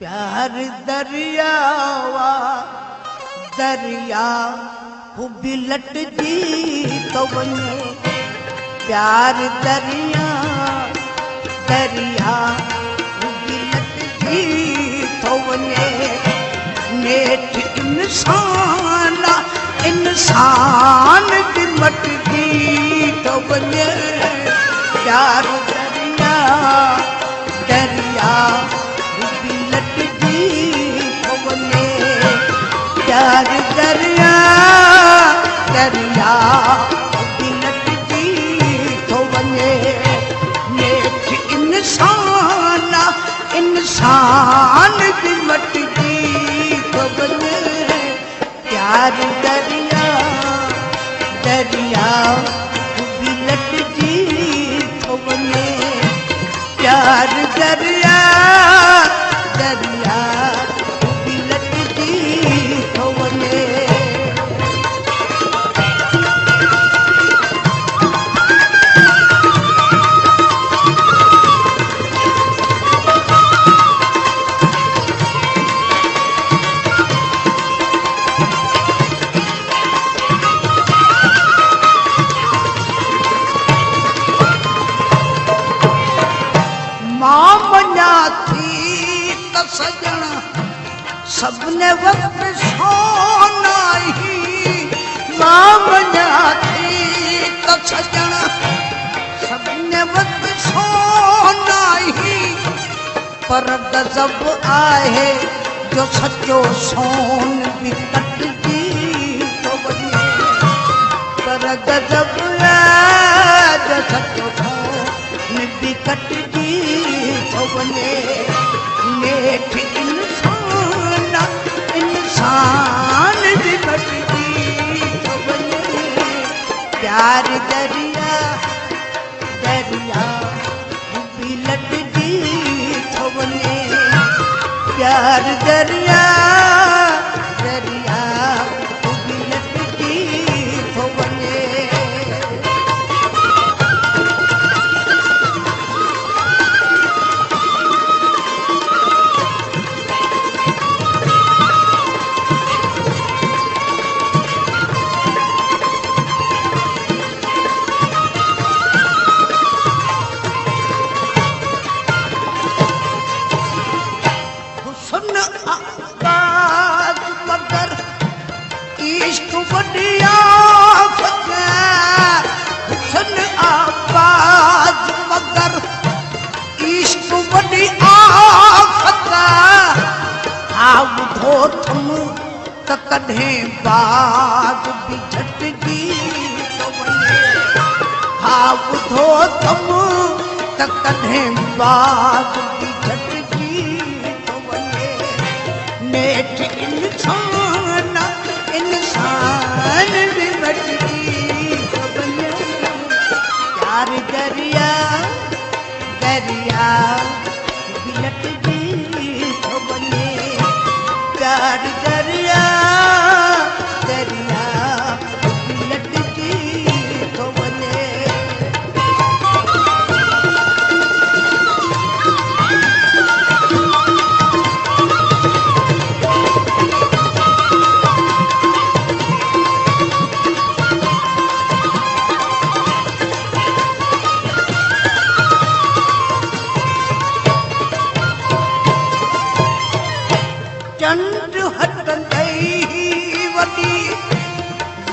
प्यार दरिया दरिया हू भी लटजी तो वञे प्यार दरिया दरिया हू भी लटजी तो वञे नेठ इंसान इंसान भी मटजी तो वञे प्यार दरिया दरिया प्यार दरिया दरिया भी लटजी तो वञे नेठ इंसान इंसान भी मटजी तो वञे प्यार दरिया दरिया भी लटजी तो वञे प्यार दरिया दरिया सजना सबने वक्त सोना ही मामना थी तो सजना सबने वक्त सोना ही पर गजब आए जो सचो सोन भी कटजी तो वञे पर गजब आए जो सचो सोन भी कटजी तो वञे नेठ इंसान इंसान भी मटजी तो वञे प्यार दरिया दरिया भी लटजी तो वञे प्यार दरिया दरिया भी लटजी तो वञे कॾहिं बाग भी झटजी तो वञे हा ॿुधो थम त कॾहिं बाग भी झटजी तो वञे नेठ इंसान इंसान भी मटजी तो वञे प्यार दरिया दरिया भी लटजी तो वञे प्यार दरिया दरिया भी लटजी तो वञे चंड हटंदई वॾी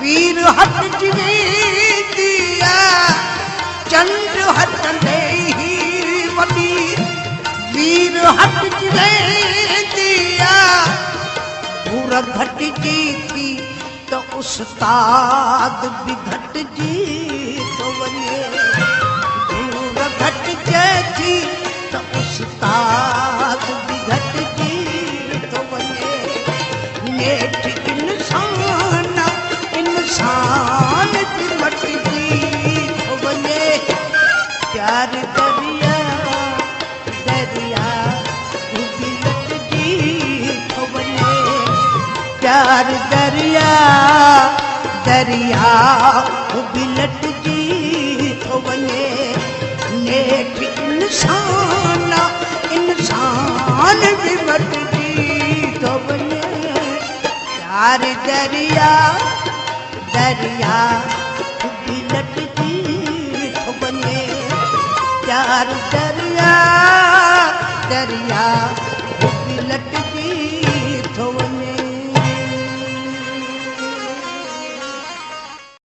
वीर हटजी वेंदी चंड हटंदई वॾी वीर हटजी वेंदी पूरा घटजी थी तो उस्ताद भी घटजी तो वञे पूरा घटजे थी तो उस्ताद भी घटजी नेठ इंसान इंसान भी मटजी तो वञे प्यार दरिया दरिया भी लटजी तो वञे प्यार दरिया दरिया भी लटजी तो वञे नेठ इंसान इंसान इंसान भी मटजी तो वञे प्यार दरिया दरिया भी लटजी तो वञे प्यार दरिया दरिया